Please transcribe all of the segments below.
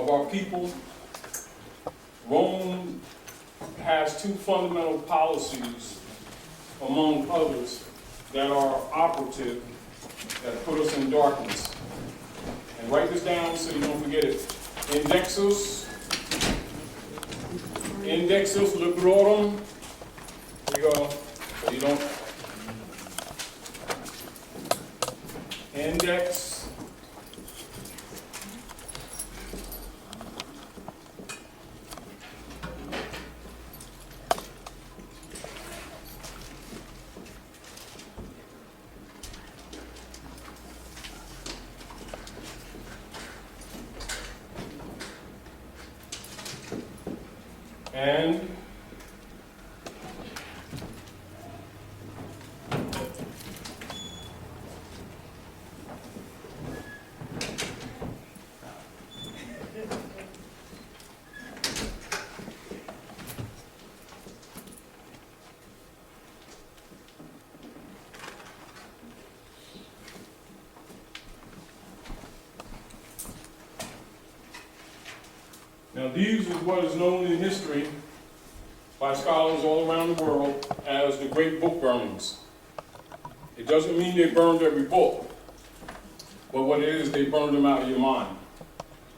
of our people, Rome has two fundamental policies, among others, that are operative, that put us in darkness. And write this down so you don't forget it. Indexus librorum. Here you go. So you don't. Index. And now these is what is known in history by scholars all around the world as the Great Book Burnings. It doesn't mean they burned every book, but what it is, they burned them out of your mind.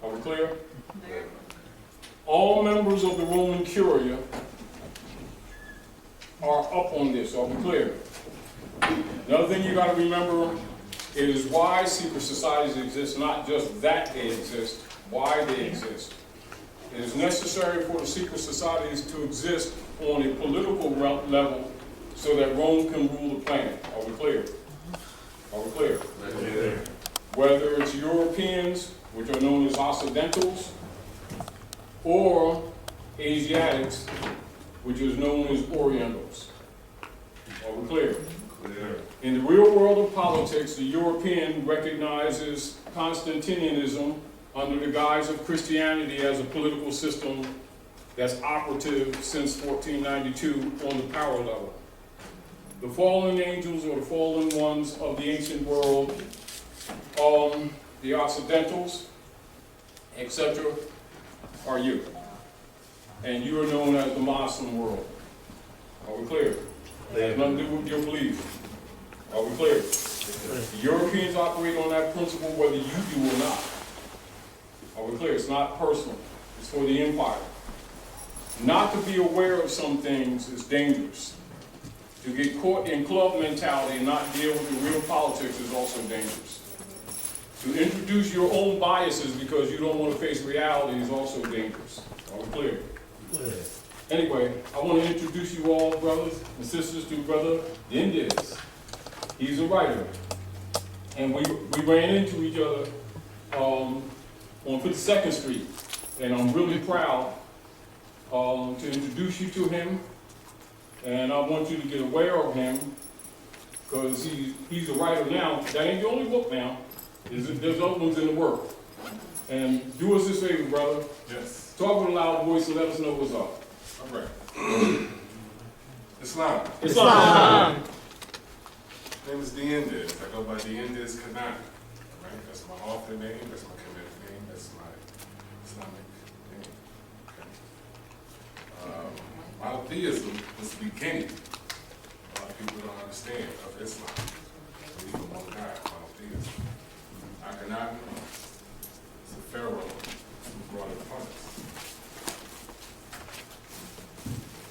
Are we clear? All members of the Roman Curia are up on this. Are we clear? Another thing you got to remember is why secret societies exist, not just that they exist, why they exist. It is necessary for the secret societies to exist on a political level so that Rome can rule the planet. Are we clear? Are we clear? Yeah. Whether it's Europeans, which are known as Occidentals, or Asiatics, which is known as Orientals. Are we clear? Clear. In the real world of politics, the European recognizes Constantinianism under the guise of Christianity as a political system that's operative since 1492 on the power level. The fallen angels or the fallen ones of the ancient world, the Occidentals, etc., are you. And you are known as the Muslim world. Are we clear? It has nothing to do with your belief. Are we clear? The Europeans operate on that principle whether you do or not. Are we clear? It's not personal. It's for the empire. Not to be aware of some things is dangerous. To get caught in club mentality and not deal with the real politics is also dangerous. To introduce your own biases because you don't want to face reality is also dangerous. Are we clear? Anyway, I want to introduce you all, brothers and sisters, to Brother Diendez. He's a writer. And we ran into each other on 52nd Street. And I'm really proud to introduce you to him. And I want you to get aware of him because he's a writer now. That ain't the only book now. There's other ones in the work. And do us this favor, brother. Yes. Talk with a loud voice and let us know what's up. All right. Islam. Islam. My name is Diendez. I go by Diendez Kanan. Right? That's my author name. That's my committed name. That's my Islamic name. Okay. Monotheism is the beginning. A lot of people don't understand of Islam. They believe in one God, monotheism. Akhenaten is a pharaoh who brought it upon us.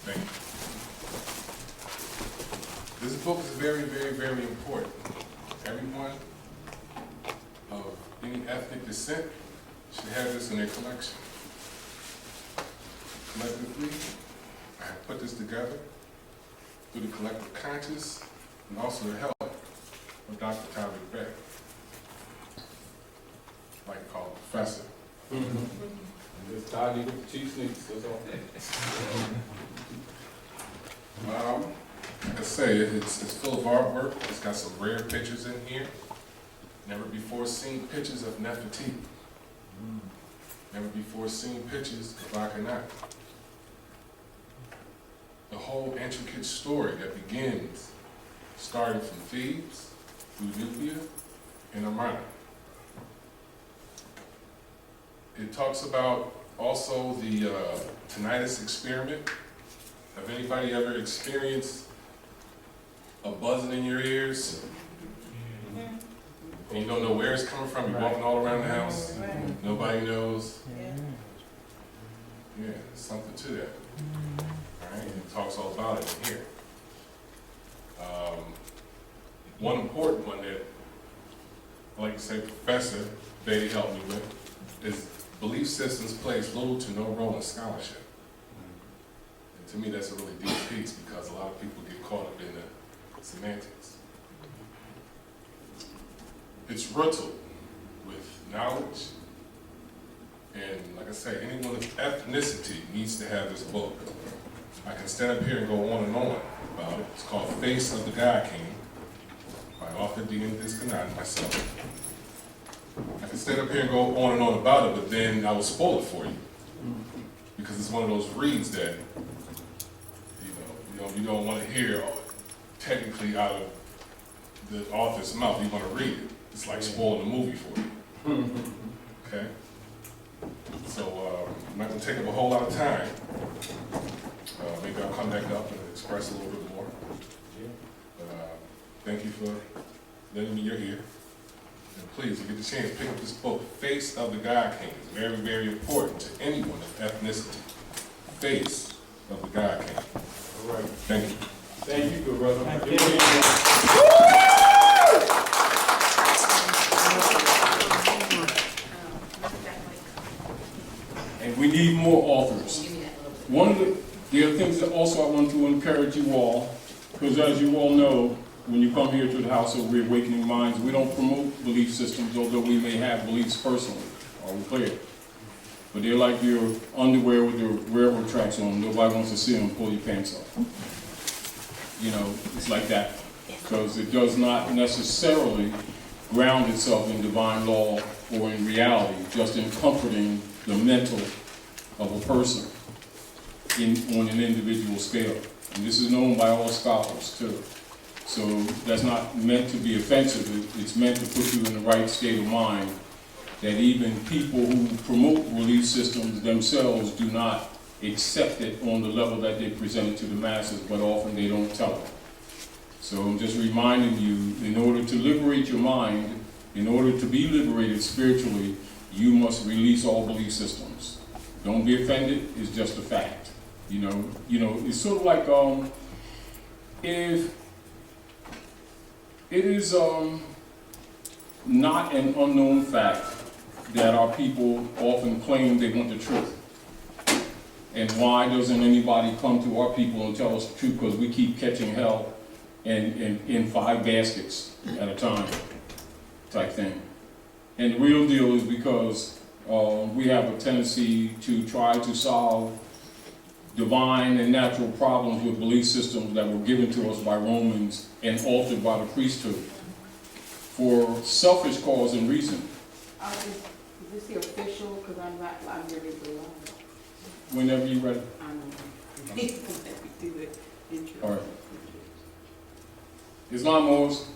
Thank you. This book is very, very, very important. Everyone of any ethnic descent should have this in their collection. Collectively, I have put this together through the collective conscious and also the help of Dr. Tarik Bey. I like to call him Professor. It's tidy with the cheap sneaks, that's all. Like I say, it's full of artwork. It's got some rare pictures in here. Never before seen pictures of Nefertiti. Never before seen pictures of Akhenaten. The whole intricate story that begins starting from Thebes, through Nubia, and Amarna. It talks about also the tinnitus experiment. Have anybody ever experienced a buzzing in your ears? And you don't know where it's coming from? You're walking all around the house, nobody knows. Yeah, something to that. All right, and it talks all about it in here. One important one that, like I say, Professor Bey helped me with, is belief systems plays little to no role in scholarship. And to me, that's a really deep piece because a lot of people get caught up in the semantics. It's riddled with knowledge, and like I say, anyone of ethnicity needs to have this book. I can stand up here and go on and on about it. It's called Face of the God King by author Dean Disconnect and myself. I can stand up here and go on and on about it, but then I will spoil it for you. Because it's one of those reads that you don't want to hear technically out of the author's mouth. You want to read it. It's like spoiling the movie for you. Okay? So I'm not going to take up a whole lot of time. Maybe I'll come back up and express a little bit more. But thank you for letting me your ear. And please, if you get the chance, pick up this book, Face of the God King. It's very, very important to anyone of ethnicity. Face of the God King. All right. Thank you. Thank you, good brother. And we need more authors. One of the other things that also I want to encourage you all, because as you all know, when you come here to the House of Reawakening Minds, we don't promote belief systems, although we may have beliefs personally. Are we clear? But they're like your underwear with your railroad tracks on. Nobody wants to see them pull your pants off. You know, it's like that. Because it does not necessarily ground itself in divine law or in reality, just in comforting the mental of a person on an individual scale. And this is known by all scholars too. So that's not meant to be offensive. It's meant to put you in the right state of mind that even people who promote belief systems themselves do not accept it on the level that they present it to the masses, but often they don't tell it. So I'm just reminding you, in order to liberate your mind, in order to be liberated spiritually, you must release all belief systems. Don't be offended, it's just a fact. You know, it's sort of like if it is not an unknown fact that our people often claim they want the truth. And why doesn't anybody come to our people and tell us the truth? Because we keep catching hell in 5 baskets at a time type thing. And the real deal is because we have a tendency to try to solve divine and natural problems with belief systems that were given to us by Romans and altered by the priesthood for selfish cause and reason. Is this the official? Because I'm ready to go. Whenever you're ready. I'm ready to do the intro. All right. Islam Moors.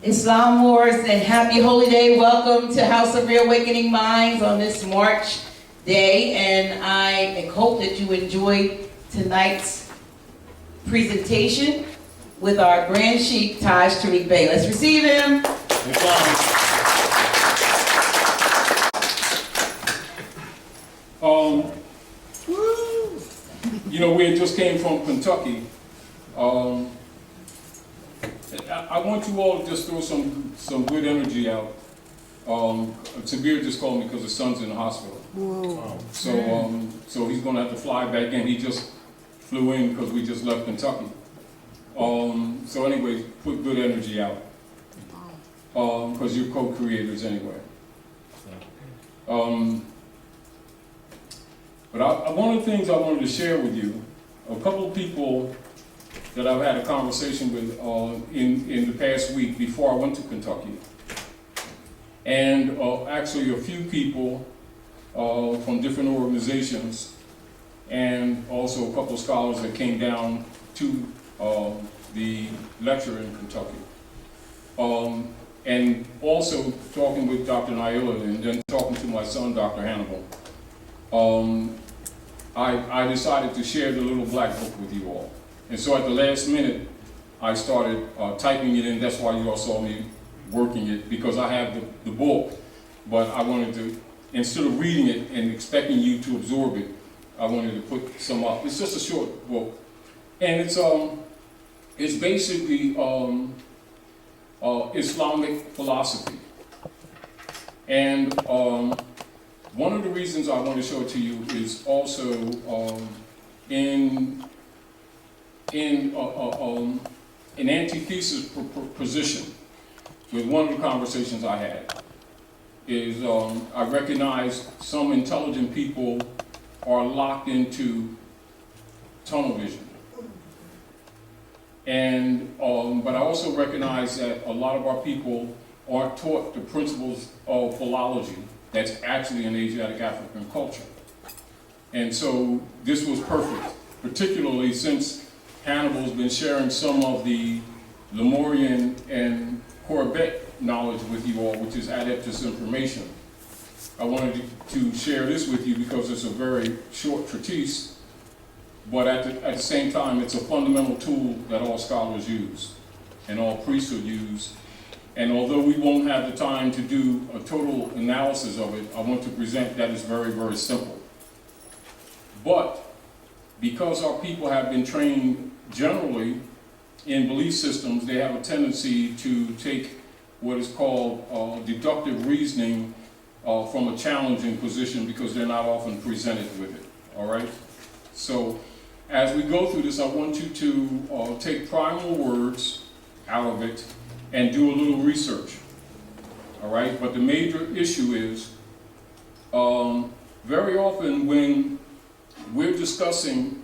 Islam Moors, and happy holy day. Welcome to House of Reawakening Minds on this March day. And I hope that you enjoyed tonight's presentation with our Grand Sheikh, Taj Tarik Bey. Let's receive him. You know, we just came from Kentucky. I want you all to just throw some good energy out. Sabir just called me because his son's in the hospital. So he's going to have to fly back in. He just flew in because we just left Kentucky. So anyway, put good energy out. Because you're co-creators anyway. But one of the things I wanted to share with you, a couple of people that I've had a conversation with in the past week before I went to Kentucky. And actually a few people from different organizations, and also a couple of scholars that came down to the lecture in Kentucky. and also talking with Dr. Naila and then talking to my son, Dr. Hannibal, I decided to share the little black book with you all. And so at the last minute, I started typing it in. That's why you all saw me working it, because I have the book, but I wanted to, instead of reading it and expecting you to absorb it, I wanted to put some up. It's just a short book. And it's basically Islamic philosophy. And one of the reasons I want to show it to you is also in an antithesis position with one of the conversations I had. Is I recognize some intelligent people are locked into tunnel vision. And, but I also recognize that a lot of our people aren't taught the principles of philology that's actually an Asiatic African culture. And so this was perfect, particularly since Hannibal's been sharing some of the Lemurian and Corbett knowledge with you all, which is adeptus information. I wanted to share this with you because it's a very short treatise, but at the same time, it's a fundamental tool that all scholars use and all priesthood use. And although we won't have the time to do a total analysis of it, I want to present that it's very, very simple. But because our people have been trained generally in belief systems, they have a tendency to take what is called deductive reasoning from a challenging position because they're not often presented with it, all right? So as we go through this, I want you to take primal words out of it and do a little research, all right? But the major issue is very often when we're discussing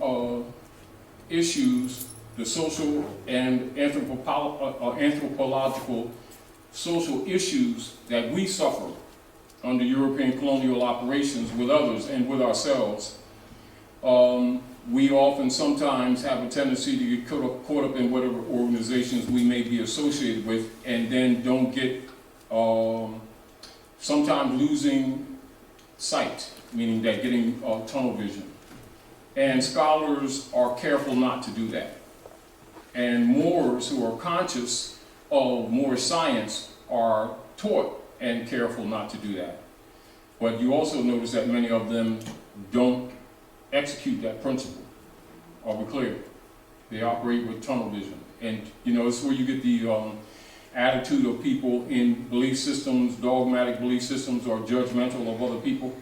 issues, the social and anthropological social issues that we suffer under European colonial operations with others and with ourselves, we often sometimes have a tendency to get caught up in whatever organizations we may be associated with and then don't get, sometimes losing sight, meaning that getting tunnel vision. And scholars are careful not to do that. And Moors who are conscious of Moorish science are taught and careful not to do that. But you also notice that many of them don't execute that principle. Are we clear? They operate with tunnel vision. And you know, it's where you get the attitude of people in belief systems, dogmatic belief systems, or judgmental of other people.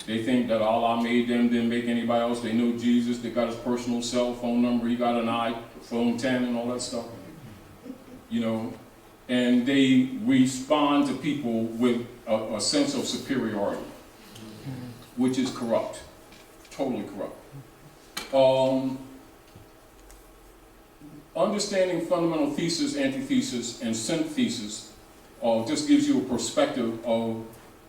They think that Allah made them, didn't make anybody else. They know Jesus, they got his personal cell phone number, he got an iPhone 10 and all that stuff. You know, and they respond to people with a sense of superiority, which is corrupt, totally corrupt. Understanding fundamental thesis, antithesis, and synthesis just gives you a perspective of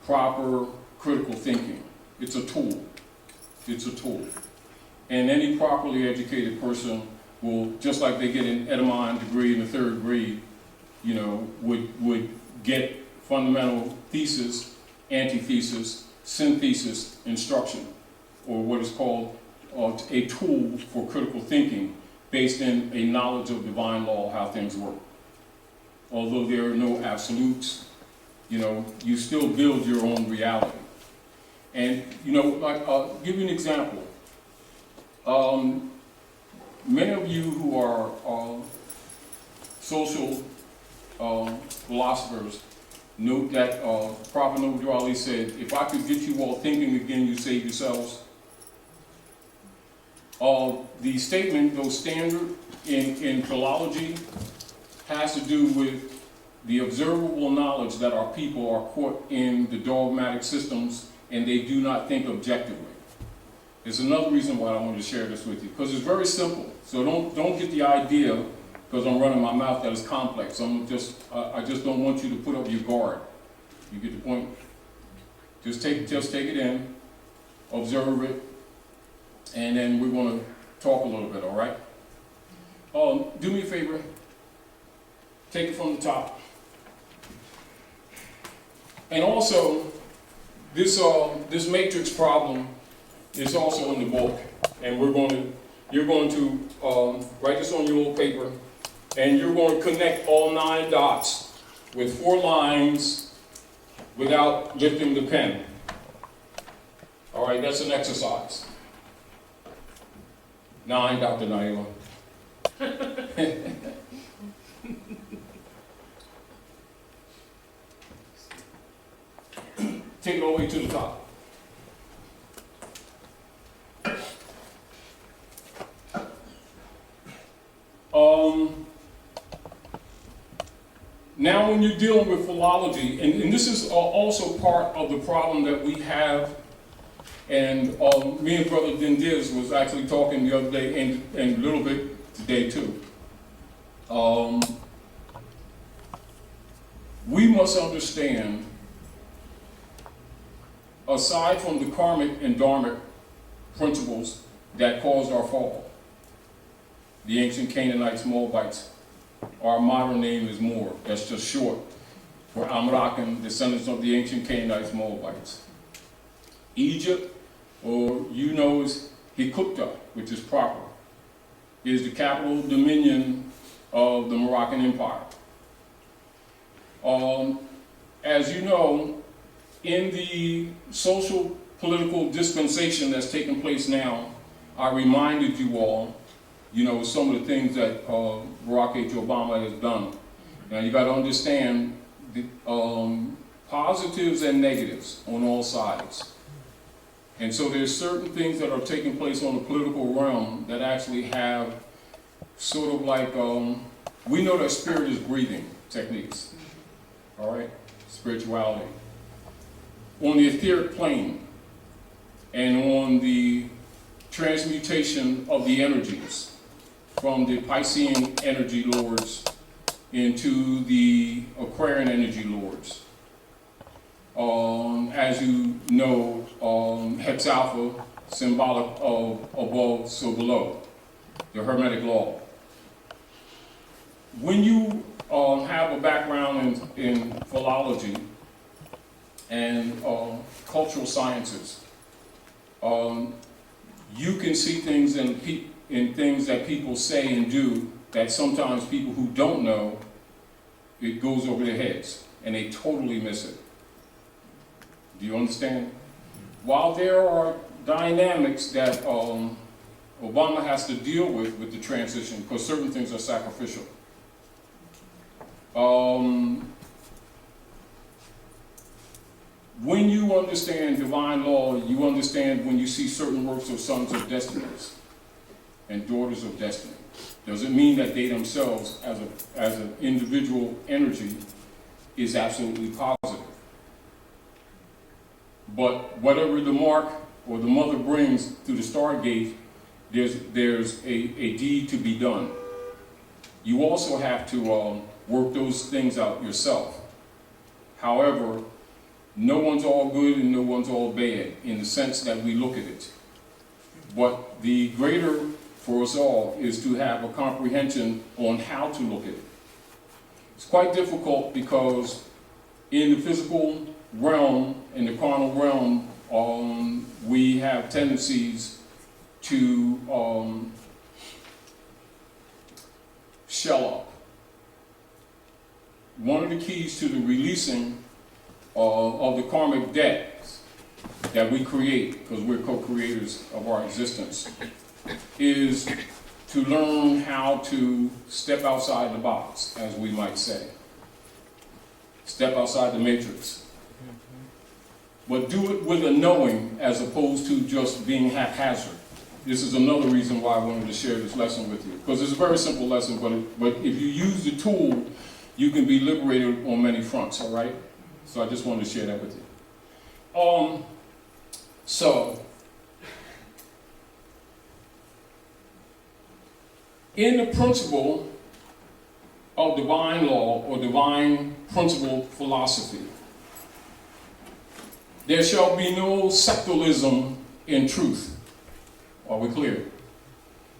proper critical thinking. It's a tool. It's a tool. And any properly educated person will, just like they get an Edamon degree in the 3rd grade, you know, would get fundamental thesis, antithesis, synthesis instruction, or what is called a tool for critical thinking based in a knowledge of divine law, how things work. Although there are no absolutes, you know, you still build your own reality. And, you know, like, I'll give you an example. Many of you who are social philosophers note that Prophet Noble Ali said, if I could get you all thinking again, you save yourselves. The statement, though standard in philology, has to do with the observable knowledge that our people are caught in the dogmatic systems and they do not think objectively. It's another reason why I wanted to share this with you, because it's very simple. So don't get the idea, because I'm running my mouth, that it's complex. I just don't want you to put up your guard. You get the point? Just take it in, observe it, and then we're going to talk a little bit, all right? Do me a favor. Take it from the top. And also, this matrix problem is also in the book, and you're going to write this on your little paper, and you're going to connect all 9 dots with 4 lines without lifting the pen. All right, that's an exercise. 9, Dr. Naila. Take it all the way to the top. Now when you're dealing with philology, and this is also part of the problem that we have, and me and Brother Dindiz was actually talking the other day, and a little bit today too. We must understand, aside from the karmic and dharmic principles that caused our fall, the ancient Canaanites, Moabites, our modern name is Moor. That's just short for Amrakan, descendants of the ancient Canaanites, Moabites. Egypt, or is Hikupta, which is proper, is the capital dominion of the Moroccan Empire. As you know, in the social political dispensation that's taking place now, I reminded you all, some of the things that Barack H. Obama has done. Now you got to understand the positives and negatives on all sides. And so there's certain things that are taking place on the political realm that actually have sort of like, we know that spirit is breathing techniques, all right, spirituality. On the etheric plane and on the transmutation of the energies from the Piscean energy lords into the Aquarian energy lords. As you know, Hex Alpha, symbolic of above, so below, the Hermetic law. When you have a background in philology and cultural sciences, you can see things in things that people say and do that sometimes people who don't know, it goes over their heads and they totally miss it. Do you understand? While there are dynamics that Obama has to deal with the transition, because certain things are sacrificial. When you understand divine law, you understand when you see certain works of sons of destinies and daughters of destiny. Doesn't mean that they themselves, as an individual energy, is absolutely positive. But whatever the mark or the mother brings through the stargate, there's a deed to be done. You also have to work those things out yourself. However, no one's all good and no one's all bad in the sense that we look at it. But the greater for us all is to have a comprehension on how to look at it. It's quite difficult because in the physical realm, in the carnal realm, we have tendencies to shell up. One of the keys to the releasing of the karmic debt that we create, because we're co-creators of our existence, is to learn how to step outside the box, as we might say. Step outside the matrix. But do it with a knowing as opposed to just being haphazard. This is another reason why I wanted to share this lesson with you. Because it's a very simple lesson, but if you use the tool, you can be liberated on many fronts, all right? So I just wanted to share that with you. In the principle of divine law or divine principle philosophy, there shall be no secularism in truth. Are we clear?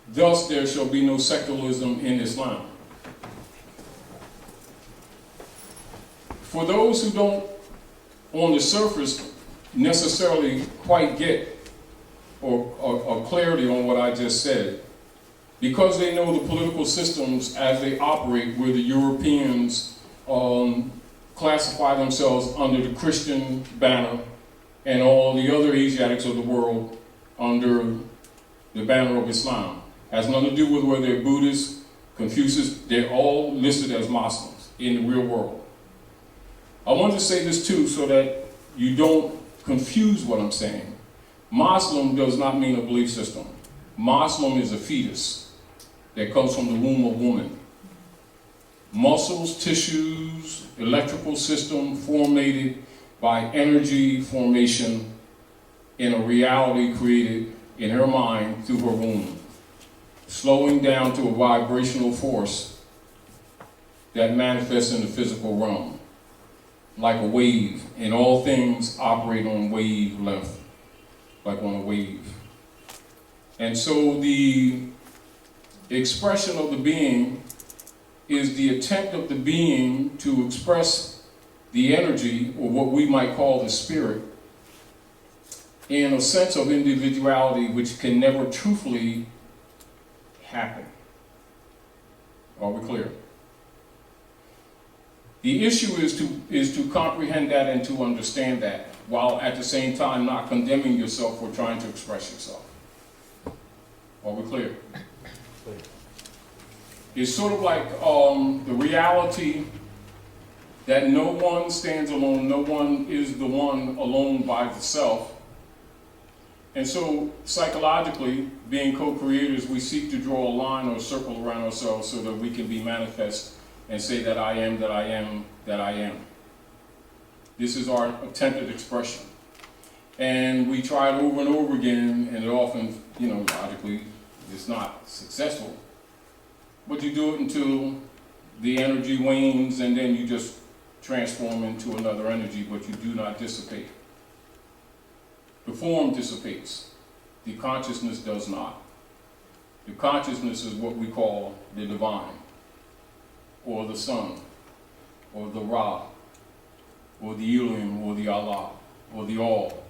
Thus, there shall be no secularism in Islam. For those who don't on the surface, necessarily quite get or clarity on what I just said. Because they know the political systems as they operate, where the Europeans classify themselves under the Christian banner, and all the other Asiatics of the world under the banner of Islam. Has nothing to do with whether they're Buddhists, Confucius, they're all listed as Muslims in the real world. I want to say this too so that you don't confuse what I'm saying. Muslim does not mean a belief system. Muslim is a fetus that comes from the womb of woman. Muscles, tissues, electrical system formated by energy formation in a reality created in her mind through her womb, slowing down to a vibrational force that manifests in the physical realm, like a wave, and all things operate on wavelength, like on a wave. And so the expression of the being is the attempt of the being to express the energy, or what we might call the spirit, in a sense of individuality which can never truthfully happen. Are we clear? The issue is to comprehend that and to understand that, while at the same time not condemning yourself for trying to express yourself. Are we clear? It's sort of like the reality that no one stands alone, no one is the one alone by itself. And so psychologically, being co-creators, we seek to draw a line or a circle around ourselves so that we can be manifest and say that I am, that I am, that I am. This is our attempted expression. And we try it over and over again, and it often, logically, it's not successful. But you do it until the energy wanes, and then you just transform into another energy, but you do not dissipate. The form dissipates. The consciousness does not. The consciousness is what we call the divine, or the sun, or the Ra, or the Elohim, or the Allah, or the All.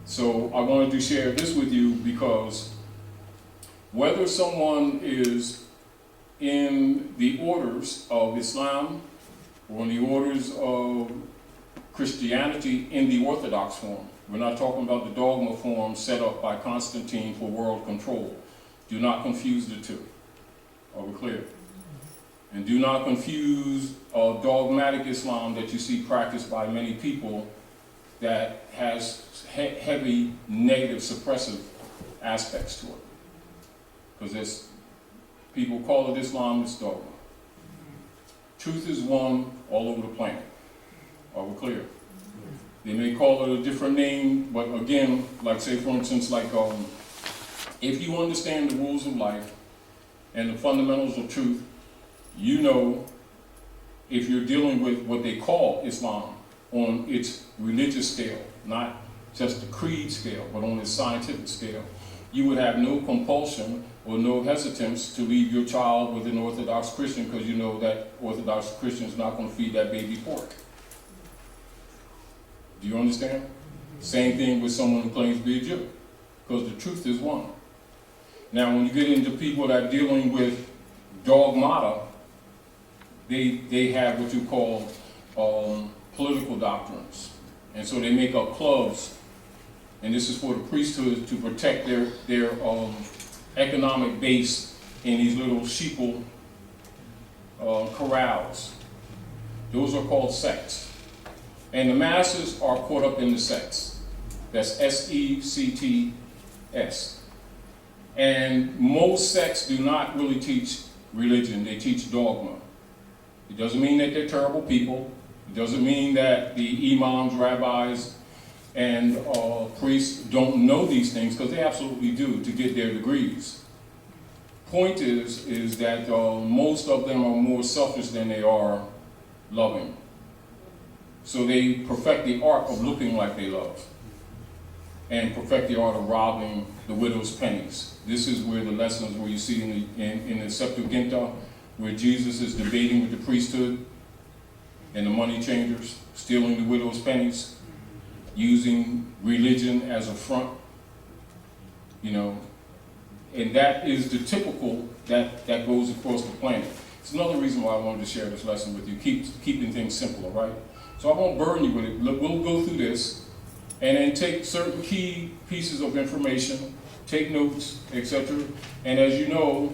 So I wanted to share this with you because whether someone is in the orders of Islam or in the orders of Christianity in the Orthodox form, we're not talking about the dogma form set up by Constantine for world control. Do not confuse the two. Are we clear? And do not confuse dogmatic Islam that you see practiced by many people that has heavy negative suppressive aspects to it. Because people call it Islam, it's dogma. Truth is one all over the planet. Are we clear? They may call it a different name, but again, like say for instance, if you understand the rules of life and the fundamentals of truth, you know if you're dealing with what they call Islam on its religious scale, not just the creed scale, but on its scientific scale, you would have no compulsion or no hesitance to leave your child with an Orthodox Christian because you know that Orthodox Christian is not going to feed that baby pork. Do you understand? Same thing with someone who claims to be a Jew, because the truth is one. Now, when you get into people that are dealing with dogmata, they have what you call political doctrines. And so they make up clubs, and this is for the priesthood to protect their economic base in these little sheeple corrals. Those are called sects. And the masses are caught up in the sects. That's S-E-C-T-S. And most sects do not really teach religion, they teach dogma. It doesn't mean that they're terrible people. It doesn't mean that the imams, rabbis, and priests don't know these things, because they absolutely do to get their degrees. Point is that most of them are more selfish than they are loving. So they perfect the art of looking like they love, and perfect the art of robbing the widow's pennies. This is where the lessons where you see in the Septuaginta, where Jesus is debating with the priesthood, and the money changers, stealing the widow's pennies, using religion as a front, you know, and that is the typical that goes across the planet. It's another reason why I wanted to share this lesson with you, keeping things simple, all right? So I won't burden you with it. We'll go through this and then take certain key pieces of information, take notes, etc. And as you know,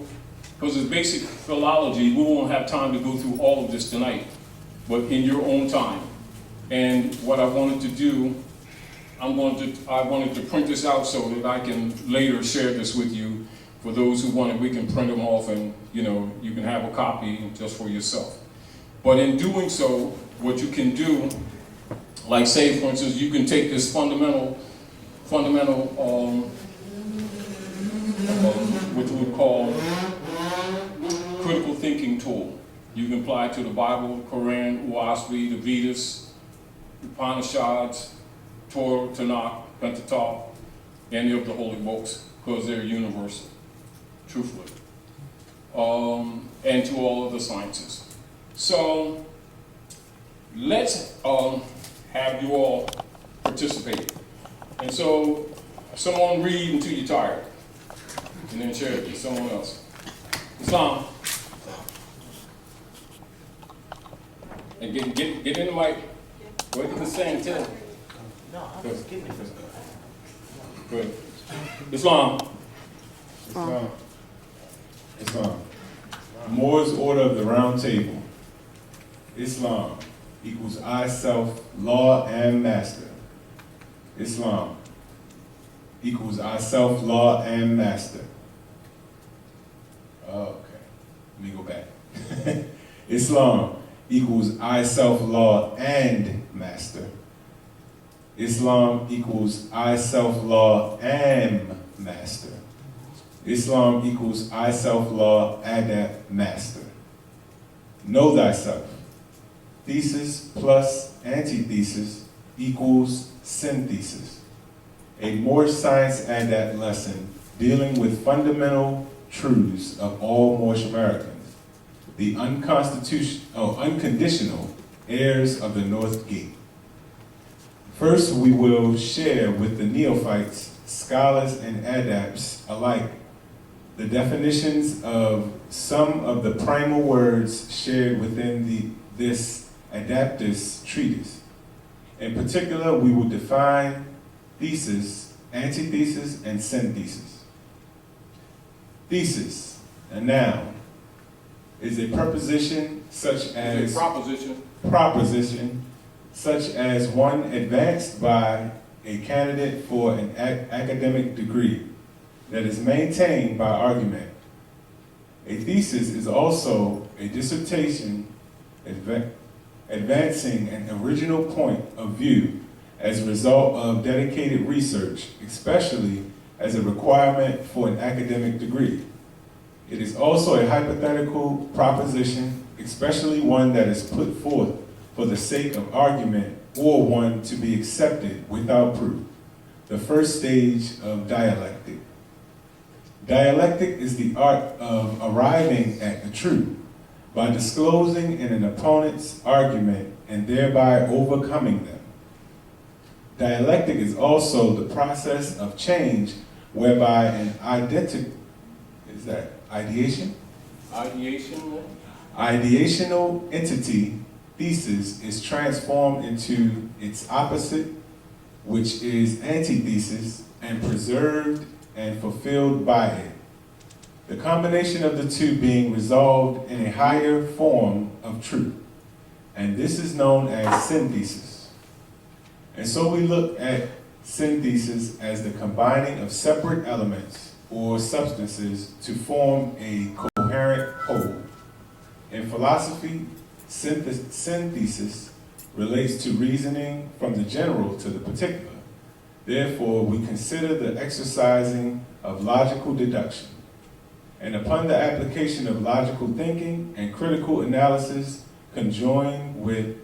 because it's basic philology, we won't have time to go through all of this tonight, but in your own time. And what I wanted to do, I wanted to print this out so that I can later share this with you. For those who want it, we can print them off and, you know, you can have a copy just for yourself. But in doing so, what you can do, like say, for instance, you can take this fundamental, which we would call critical thinking tool. You can apply it to the Bible, Quran, Uasbi, the Vedas, Upanishads, Torah, Tanakh, Pentateuch, any of the holy books, because they're universal, truthfully, and to all of the sciences. So let's have you all participate. And so someone read until you're tired, and then share it with someone else. Islam. And get in the mic. Go ahead and sing too. No, I'm just kidding. Good. Islam. Islam. Moorish Order of the Round Table. Islam equals I, self, law, and master. Islam equals I, self, law, and master. Okay, let me go back. Islam equals I, self, law, and master. Islam equals I, self, law, am master. Islam equals I, self, law, adapt, master. Know thyself. Thesis plus antithesis equals synthesis. A Moorish science adapt lesson dealing with fundamental truths of all Moorish Americans, the unconditional heirs of the North Gate. First, we will share with the neophytes, scholars, and adepts alike the definitions of some of the primal words shared within this adaptus treatise. In particular, we will define thesis, antithesis, and synthesis. Thesis, a noun, is a preposition such as proposition such as one advanced by a candidate for an academic degree that is maintained by argument. A thesis is also a dissertation advancing an original point of view as a result of dedicated research, especially as a requirement for an academic degree. It is also a hypothetical proposition, especially one that is put forth for the sake of argument or one to be accepted without proof. The first stage of dialectic. Dialectic is the art of arriving at the truth by disclosing in an opponent's argument and thereby overcoming them. Dialectic is also the process of change whereby an ideational entity, thesis, is transformed into its opposite, which is antithesis, and preserved and fulfilled by it. The combination of the two being resolved in a higher form of truth. And this is known as synthesis. And so we look at synthesis as the combining of separate elements or substances to form a coherent whole. In philosophy, synthesis relates to reasoning from the general to the particular. Therefore, we consider the exercising of logical deduction. And upon the application of logical thinking and critical analysis conjoined with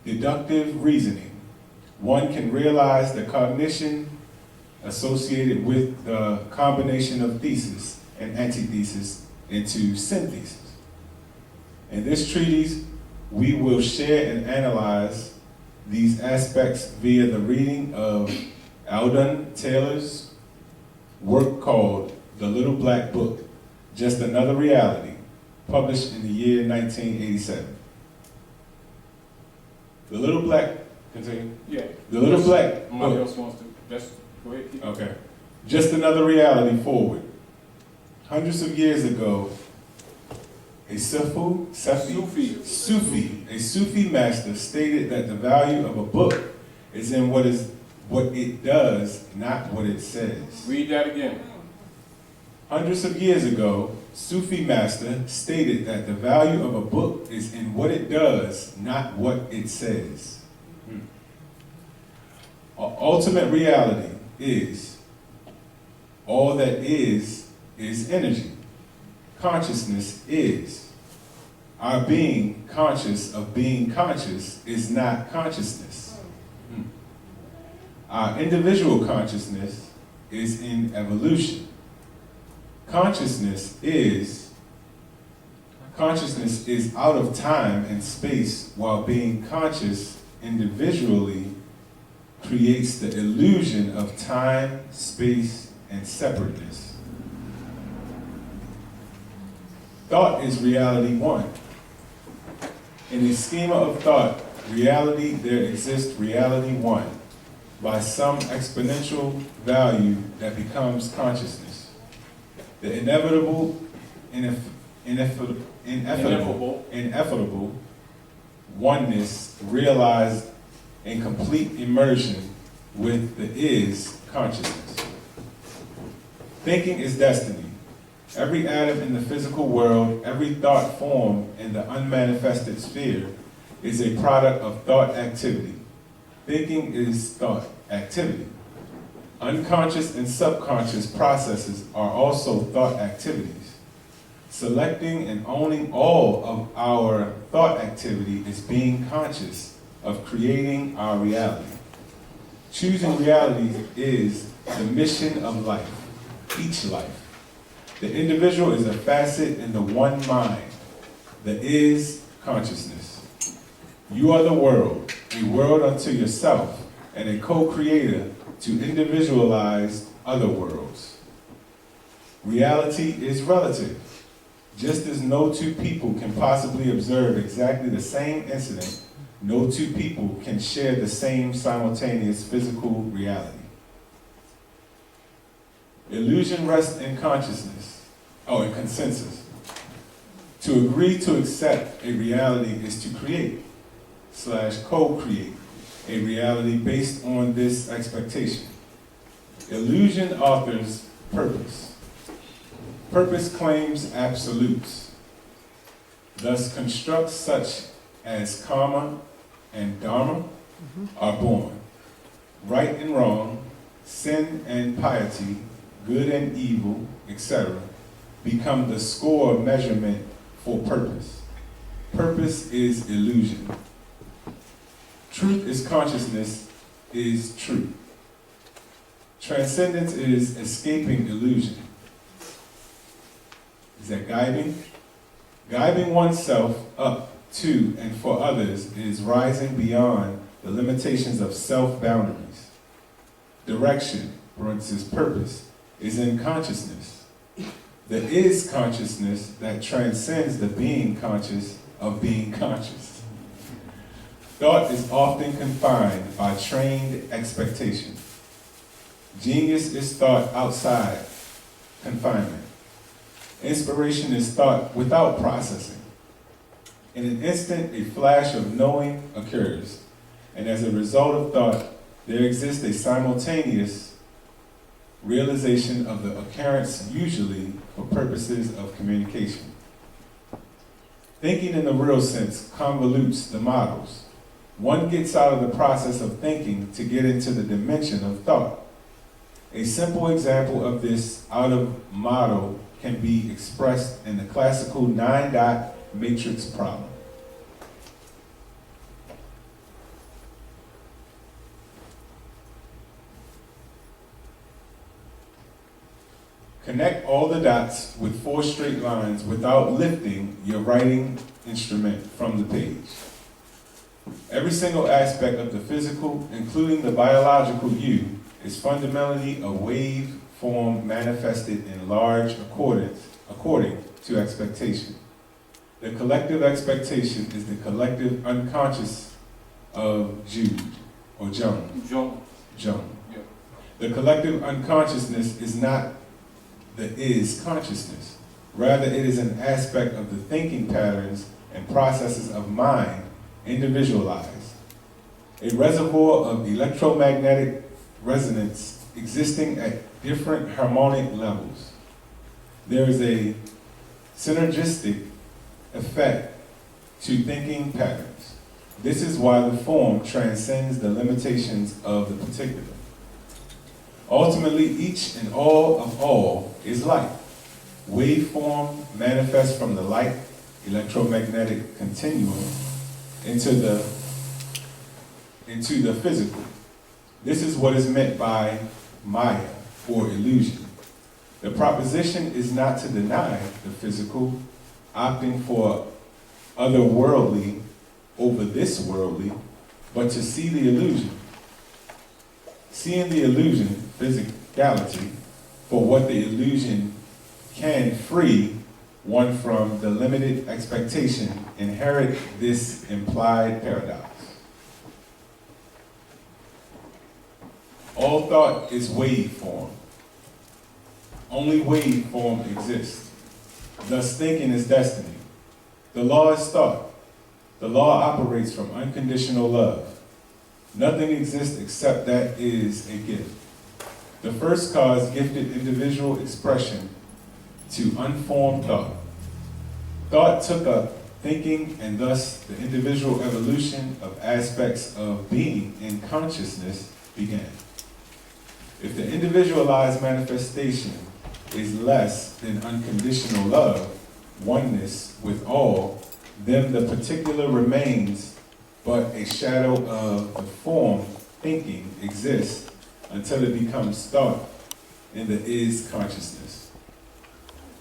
deductive reasoning, one can realize the cognition associated with the combination of thesis and antithesis into synthesis. In this treatise, We will share and analyze these aspects via the reading of Alden Taylor's work called The Little Black Book, Just Another Reality, published in the year 1987. The Little Black, continue? Yeah. The Little Black Somebody Book. else wants to, just go ahead, keep. Okay. Just Another Reality forward. Hundreds of years ago, a Sufi master stated that the value of a book is in what it does, not what it says. Read that again. Hundreds of years ago, Sufi master stated that the value of a book is in what it does, not what it says. Ultimate reality is all that is energy. Consciousness is. Our being conscious of being conscious is not consciousness. Our individual consciousness is in evolution. Consciousness is out of time and space, while being conscious individually creates the illusion of time, space, and separateness. Thought is reality one. In a schema of thought, reality, there exists reality one by some exponential value that becomes consciousness. The inevitable oneness realized in complete immersion with the is consciousness. Thinking is destiny. Every atom in the physical world, every thought form in the unmanifested sphere is a product of thought activity. Thinking is thought activity. Unconscious and subconscious processes are also thought activities. Selecting and owning all of our thought activity is being conscious of creating our reality. Choosing reality is the mission of life, each life. The individual is a facet in the one mind, the is consciousness. You are the world, a world unto yourself, and a co-creator to individualize other worlds. Reality is relative. Just as no two people can possibly observe exactly the same incident, no two people can share the same simultaneous physical reality. Illusion rests in consciousness, in consensus. To agree to accept a reality is to create / co-create a reality based on this expectation. Illusion authors purpose. Purpose claims absolutes. Thus constructs such as karma and dharma are born. Right and wrong, sin and piety, good and evil, etc., become the score measurement for purpose. Purpose is illusion. Truth is consciousness is truth. Transcendence is escaping illusion. Is that guiding? Guiding oneself up to and for others is rising beyond the limitations of self-boundaries. Direction, purpose, is in consciousness. The is consciousness that transcends the being conscious of being conscious. Thought is often confined by trained expectation. Genius is thought outside confinement. Inspiration is thought without processing. In an instant, a flash of knowing occurs, and as a result of thought, there exists a simultaneous realization of the occurrence, usually for purposes of communication. Thinking in the real sense convolutes the models. One gets out of the process of thinking to get into the dimension of thought. A simple example of this out of model can be expressed in the classical 9-dot matrix problem. Connect all the dots with 4 straight lines without lifting your writing instrument from the page. Every single aspect of the physical, including the biological you, is fundamentally a wave form manifested in large according to expectation. The collective expectation is the collective unconscious of Jude, or Joan. Joan. Yeah. The collective unconsciousness is not the is consciousness. Rather, it is an aspect of the thinking patterns and processes of mind individualized. A reservoir of electromagnetic resonance existing at different harmonic levels. There is a synergistic effect to thinking patterns. This is why the form transcends the limitations of the particular. Ultimately, each and all of all is light. Waveform manifests from the light electromagnetic continuum into the physical. This is what is meant by Maya, or illusion. The proposition is not to deny the physical, opting for otherworldly over this worldly, but to see the illusion. Seeing the illusion, physicality, for what the illusion can free one from the limited expectation, inherit this implied paradox. All thought is waveform. Only waveform exists. Thus thinking is destiny. The law is thought. The law operates from unconditional love. Nothing exists except that is a gift. The first cause gifted individual expression to unformed thought. Thought took up thinking, and thus the individual evolution of aspects of being in consciousness began. If the individualized manifestation is less than unconditional love, oneness with all, then the particular remains but a shadow of the form thinking exists until it becomes thought in the is consciousness.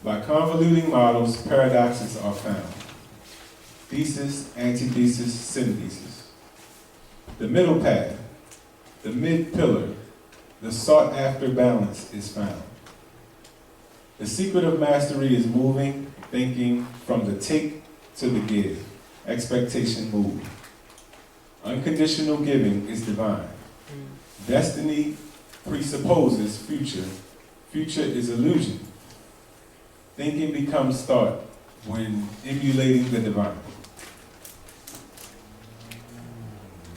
By convoluting models, paradoxes are found. Thesis, antithesis, synthesis. The middle path, the mid-pillar, the sought-after balance is found. The secret of mastery is moving, thinking, from the take to the give. Expectation move. Unconditional giving is divine. Destiny presupposes future. Future is illusion. Thinking becomes thought when emulating the divine.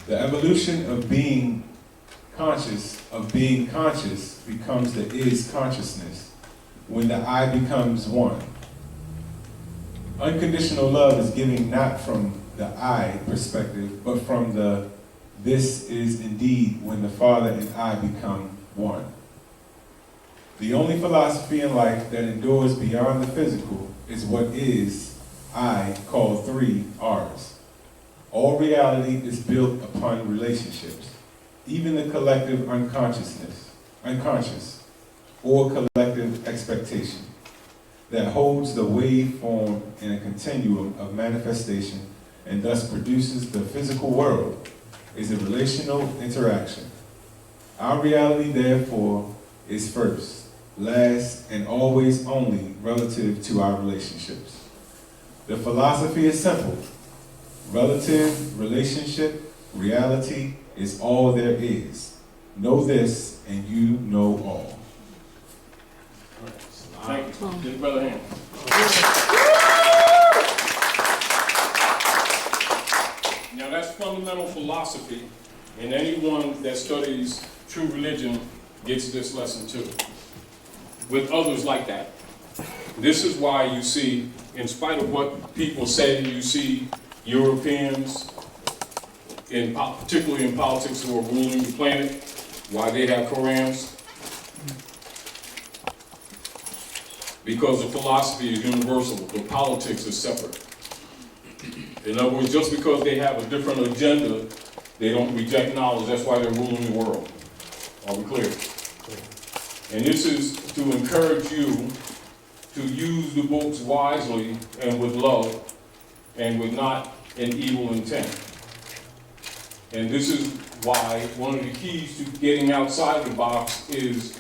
The evolution of being conscious becomes the is consciousness when the I becomes one. Unconditional love is giving not from the I perspective, but from the this is indeed when the Father and I become one. The only philosophy in life that endures beyond the physical is what is, I call 3 R's. All reality is built upon relationships, even the collective unconscious, or collective expectation that holds the waveform in a continuum of manifestation and thus produces the physical world is a relational interaction. Our reality, therefore, is first, last, and always only relative to our relationships. The philosophy is simple. Relative, relationship, reality is all there is. Know this, and you know all. Thank you. Give your brother a hand. Now that's fundamental philosophy, and anyone that studies true religion gets this lesson too, with others like that. This is why you see, in spite of what people say, you see Europeans, particularly in politics, who are ruling the planet, why they have Korans. Because the philosophy is universal, but politics is separate. In other words, just because they have a different agenda, they don't reject knowledge. That's why they're ruling the world. Are we clear? And this is to encourage you to use the books wisely and with love, and with not an evil intent. And this is why one of the keys to getting outside the box is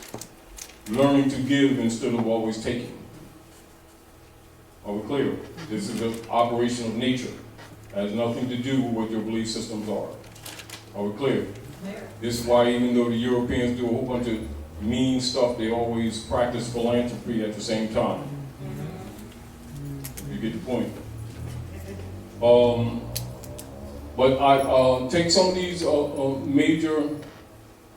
learning to give instead of always taking. Are we clear? This is an operation of nature. It has nothing to do with what your belief systems are. Are we clear? This is why even though the Europeans do a whole bunch of mean stuff, they always practice philanthropy at the same time. You get the point. But I take some of these major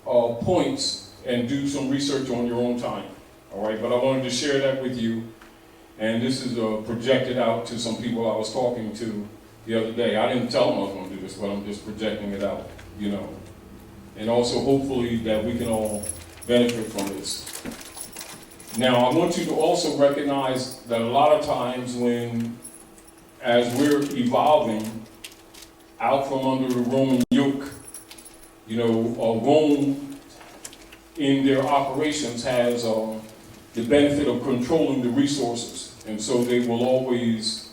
points and do some research on your own time. All right, but I wanted to share that with you. And this is projected out to some people I was talking to the other day. I didn't tell them I was going to do this, but I'm just projecting it out, you know. And also hopefully that we can all benefit from this. Now, I want you to also recognize that a lot of times when, as we're evolving out from under the Roman yoke, you know, Rome in their operations has the benefit of controlling the resources. And so they will always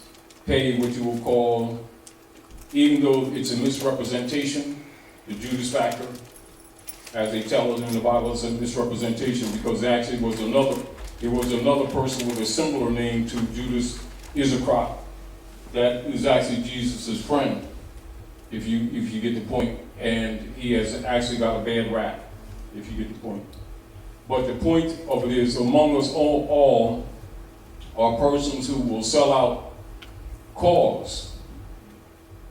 pay what you will call, even though it's a misrepresentation, the Judas factor, as they tell it in the Bible, it's a misrepresentation because there actually was another person with a similar name to Judas Iscariot that is actually Jesus' friend, if you get the point, and he has actually got a bad rap, if you get the point. But the point of it is, among us all are persons who will sell out cause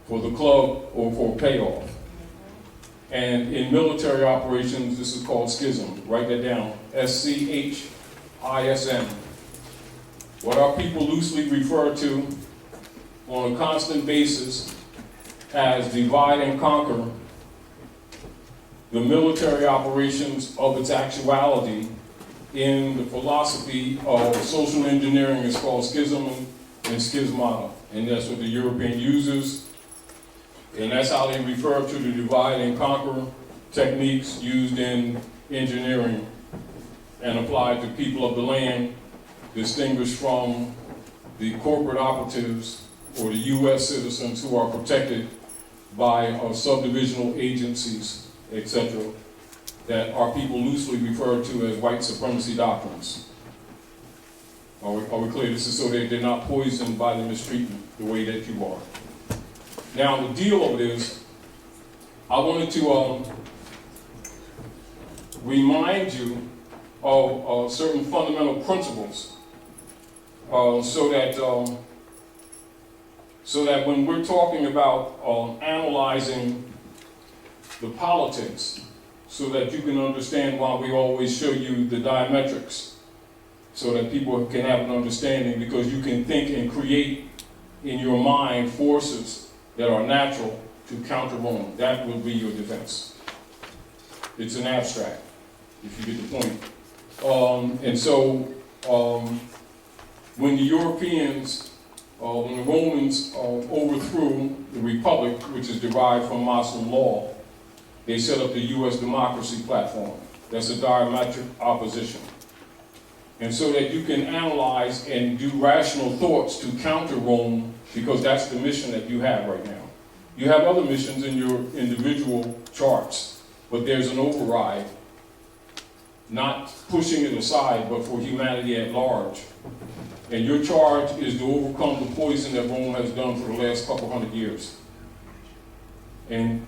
for the club or for payoff. And in military operations, this is called schism. Write that down, SCHISM. What our people loosely refer to on a constant basis as divide and conquer, the military operations of its actuality in the philosophy of social engineering is called schism and schismata. And that's what the European uses. And that's how they refer to the divide and conquer techniques used in engineering and applied to people of the land, distinguished from the corporate operatives or the U.S. citizens who are protected by subdivisional agencies, etc., that our people loosely refer to as white supremacy doctrines. Are we clear? This is so that they're not poisoned by the mistreatment the way that you are. Now, the deal of it is, I wanted to remind you of certain fundamental principles so that when we're talking about analyzing the politics, so that you can understand why we always show you the diametrics, so that people can have an understanding, because you can think and create in your mind forces that are natural to counter Rome. That will be your defense. It's an abstract, if you get the point. And so, when the Europeans, when the Romans overthrew the Republic, which is derived from Muslim law, they set up the U.S. democracy platform. That's a diametric opposition. And so that you can analyze and do rational thoughts to counter Rome, because that's the mission that you have right now. You have other missions in your individual charts, but there's an override, not pushing it aside, but for humanity at large. And your charge is to overcome the poison that Rome has done for the last couple hundred years. And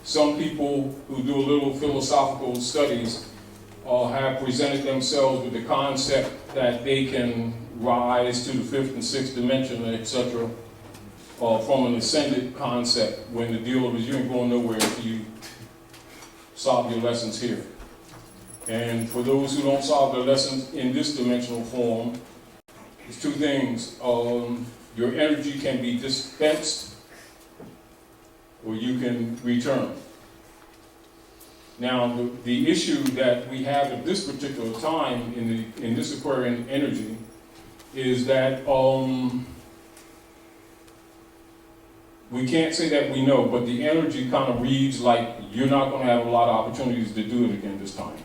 some people who do a little philosophical studies have presented themselves with the concept that they can rise to the fifth and sixth dimension, etc., from an ascended concept, when the deal is you ain't going nowhere until you solve your lessons here. And for those who don't solve their lessons in this dimensional form, there's two things. Your energy can be dispensed, or you can return. Now, the issue that we have at this particular time in this Aquarian energy is that we can't say that we know, but the energy kind of reads like you're not going to have a lot of opportunities to do it again this time.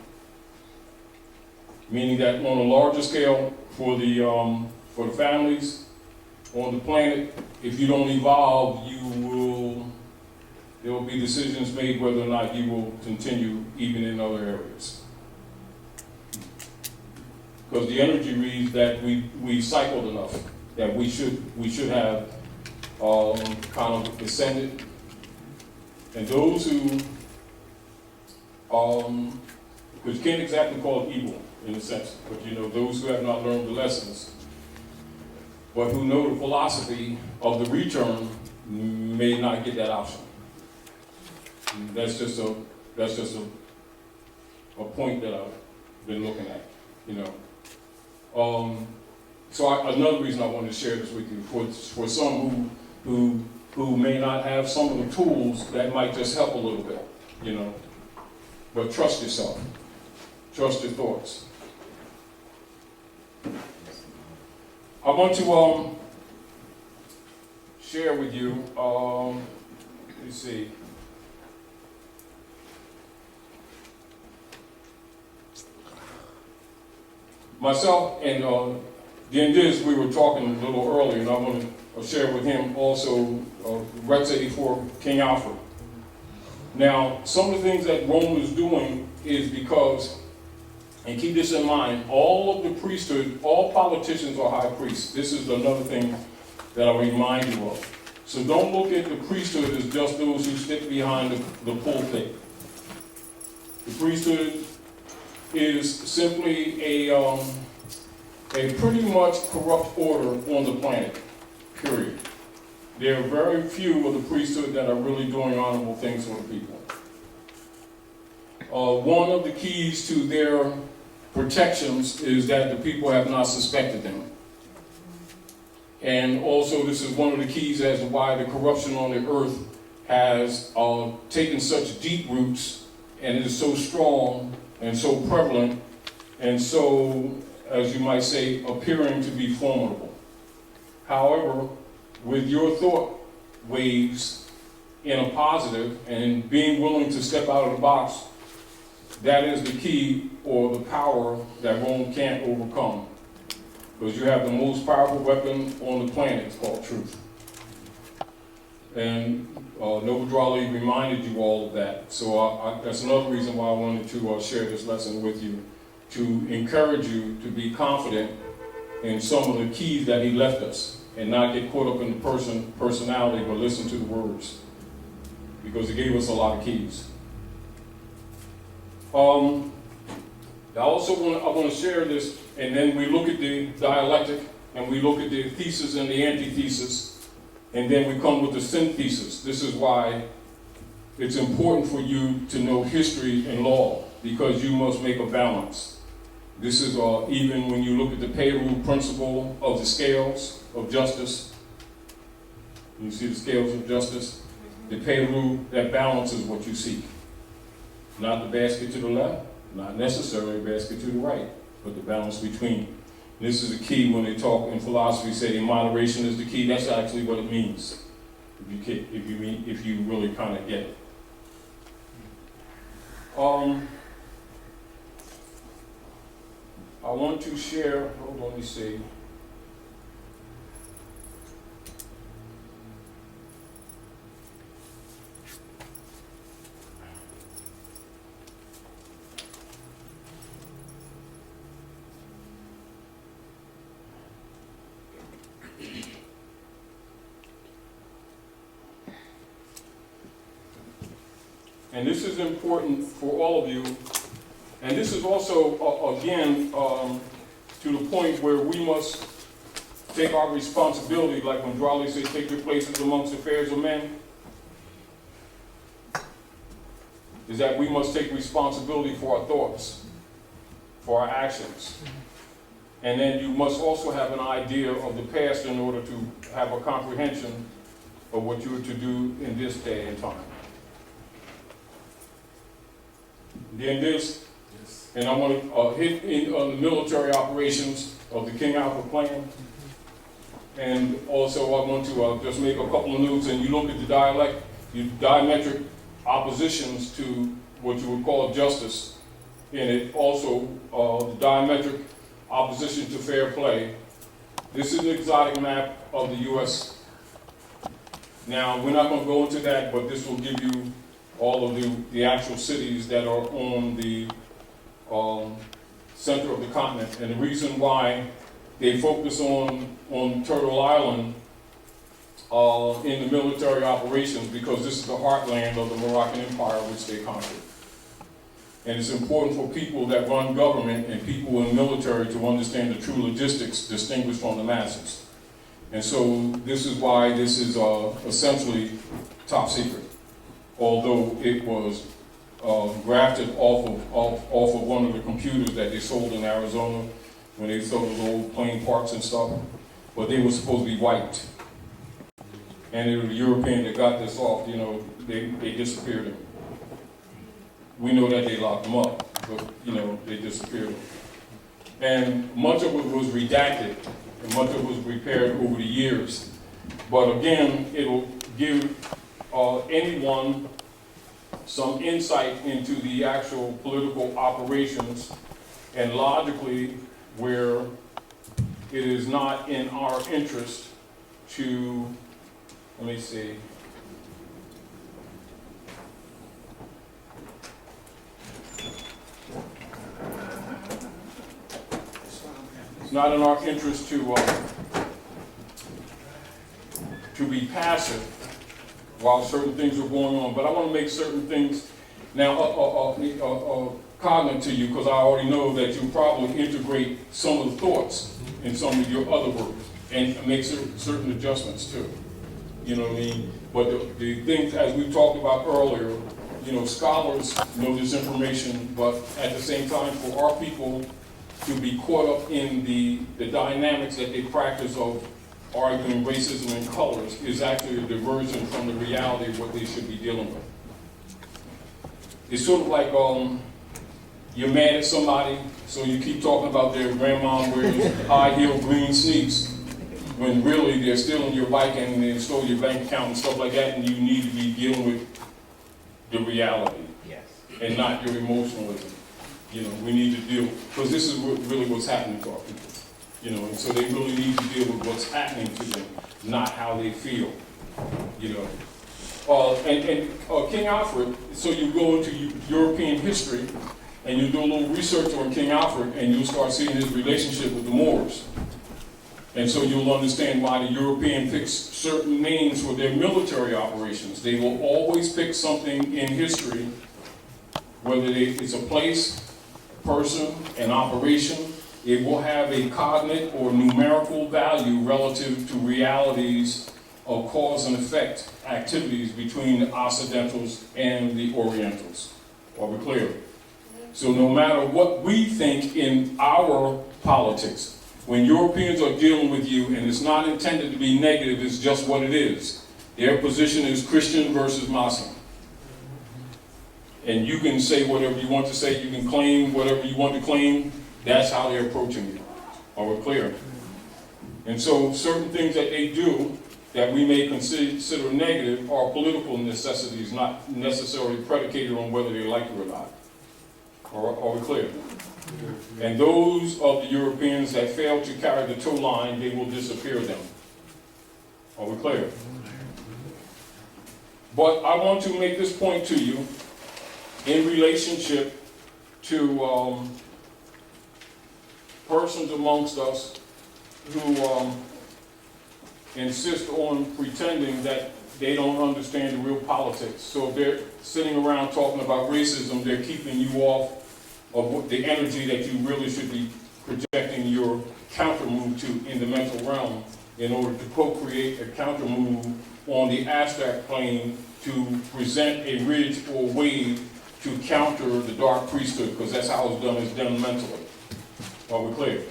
Meaning that on a larger scale for the families, on the planet, if you don't evolve, there will be decisions made whether or not you will continue even in other areas. Because the energy reads that we cycled enough, that we should have kind of descended. And those who, which you can't exactly call it evil in a sense, but you know, those who have not learned the lessons, but who know the philosophy of the return may not get that option. And that's just a point that I've been looking at, you know. Another reason I wanted to share this with you, for some who may not have some of the tools that might just help a little bit, you know. But trust yourself. Trust your thoughts. I want to share with you, let's see. Myself and Gendiz, we were talking a little earlier, and I want to share with him also Rex 84, King Alfred. Now, some of the things that Rome is doing is because, and keep this in mind, all of the priesthood, all politicians are high priests. This is another thing that I remind you of. So don't look at the priesthood as just those who stick behind the pulpit. The priesthood is simply a pretty much corrupt order on the planet, period. There are very few of the priesthood that are really doing honorable things for the people. One of the keys to their protections is that the people have not suspected them. And also this is one of the keys as to why the corruption on the earth has taken such deep roots and is so strong and so prevalent and so, as you might say, appearing to be formidable. However, with your thought waves in a positive and being willing to step out of the box, that is the key or the power that Rome can't overcome. Because you have the most powerful weapon on the planet, it's called truth. And Noble Drawley reminded you all of that. So that's another reason why I wanted to share this lesson with you, to encourage you to be confident in some of the keys that he left us and not get caught up in the personality, but listen to the words, because he gave us a lot of keys. I want to share this, and then we look at the dialectic, and we look at the thesis and the antithesis, and then we come with the synthesis. This is why it's important for you to know history and law, because you must make a balance. This is even when you look at the Peru principle of the scales of justice. You see the scales of justice? The Peru, that balance is what you seek. Not the basket to the left, not necessarily a basket to the right, but the balance between. This is the key when they talk in philosophy, say moderation is the key. That's actually what it means, if you really kind of get it. I want to share, hold on, let me see. And this is important for all of you. And this is also, again, to the point where we must take our responsibility, like when Drawley said, take your places amongst the affairs of men, is that we must take responsibility for our thoughts, for our actions. And then you must also have an idea of the past in order to have a comprehension of what you are to do in this day and time. Then this, and I want to hit in on the military operations of the King Alfred plan. And also I want to just make a couple of notes, and you look at the diametric oppositions to what you would call justice, and it also the diametric opposition to fair play, This is an exotic map of the U.S. Now, we're not going to go into that, but this will give you all of the actual cities that are on the center of the continent. And the reason why they focus on Turtle Island in the military operations, because this is the heartland of the Moroccan Empire, which they conquered. And it's important for people that run government and people in military to understand the true logistics distinguished from the masses. And so this is why this is essentially top secret, although it was grafted off of one of the computers that they sold in Arizona when they sold those old plane parts and stuff. But they were supposed to be wiped. And it was the European that got this off, you know, they disappeared them. We know that they locked them up, but, you know, they disappeared them. And much of it was redacted, and much of it was repaired over the years. But again, it'll give anyone some insight into the actual political operations, and logically, where it is not in our interest to, let me see. It's not in our interest to be passive while certain things are going on. But I want to make certain things now cognate to you, because I already know that you probably integrate some of the thoughts in some of your other work and make certain adjustments too. You know what I mean? But the things, as we talked about earlier, you know, scholars know this information, but at the same time, for our people to be caught up in the dynamics that they practice of arguing racism and colors is actually a diversion from the reality of what they should be dealing with. It's sort of like you're mad at somebody, so you keep talking about their grandma wearing high-heeled green sneaks, when really they're stealing your bike and they stole your bank account and stuff like that, and you need to be dealing with the reality. Yes. And not your emotionalism. You know, we need to deal, because this is really what's happening to our people. You know, and so they really need to deal with what's happening to them, not how they feel. You know, King Alfred. So you go into European history, and you do a little research on King Alfred, and you'll start seeing his relationship with the Moors. And so you'll understand why the European picks certain names for their military operations. They will always pick something in history, whether it's a place, a person, an operation. It will have a cognate or numerical value relative to realities of cause and effect activities between the Occidentals and the Orientals. Are we clear? So no matter what we think in our politics, when Europeans are dealing with you, and it's not intended to be negative, it's just what it is. Their position is Christian versus Muslim. And you can say whatever you want to say, you can claim whatever you want to claim. That's how they're approaching you. Are we clear? And so certain things that they do that we may consider negative are political necessities, not necessarily predicated on whether they like it or not. Are we clear? And those of the Europeans that fail to carry the tow line, they will disappear them. Are we clear? But I want to make this point to you in relationship to persons amongst us who insist on pretending that they don't understand the real politics. So if they're sitting around talking about racism, they're keeping you off of the energy that you really should be projecting your counter move to in the mental realm in order to co-create a counter move on the abstract plane to present a ridge or wave to counter the dark priesthood, because that's how it's done mentally. Are we clear?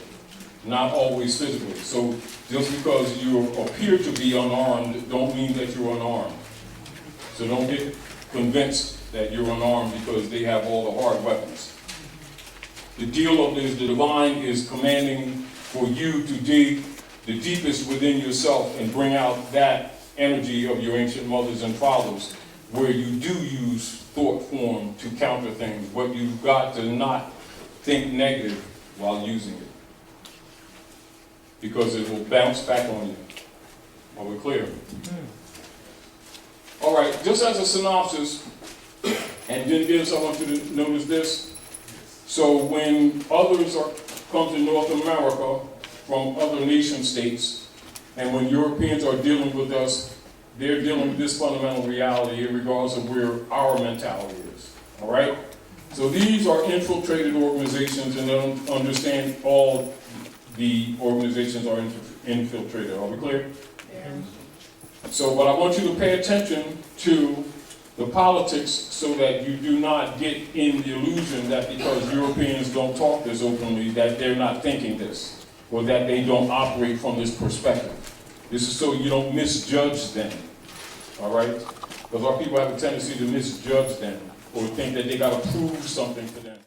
Not always physically. So just because you appear to be unarmed don't mean that you're unarmed. So don't get convinced that you're unarmed because they have all the hard weapons. The deal of this, the divine is commanding for you to dig the deepest within yourself and bring out that energy of your ancient mothers and fathers, where you do use thought form to counter things, but you've got to not think negative while using it. because it will bounce back on you. Are we clear? All right, just as a synopsis, and then give someone to notice this. So when others come to North America from other nation states, and when Europeans are dealing with us, they're dealing with this fundamental reality regardless of where our mentality is. All right? So these are infiltrated organizations, and they don't understand all the organizations are infiltrated. Are we clear? Yeah. So, but I want you to pay attention to the politics so that you do not get in the illusion that because Europeans don't talk this openly, that they're not thinking this, or that they don't operate from this perspective. This is so you don't misjudge them, all right? Because our people have a tendency to misjudge them, or think that they got to prove something to them.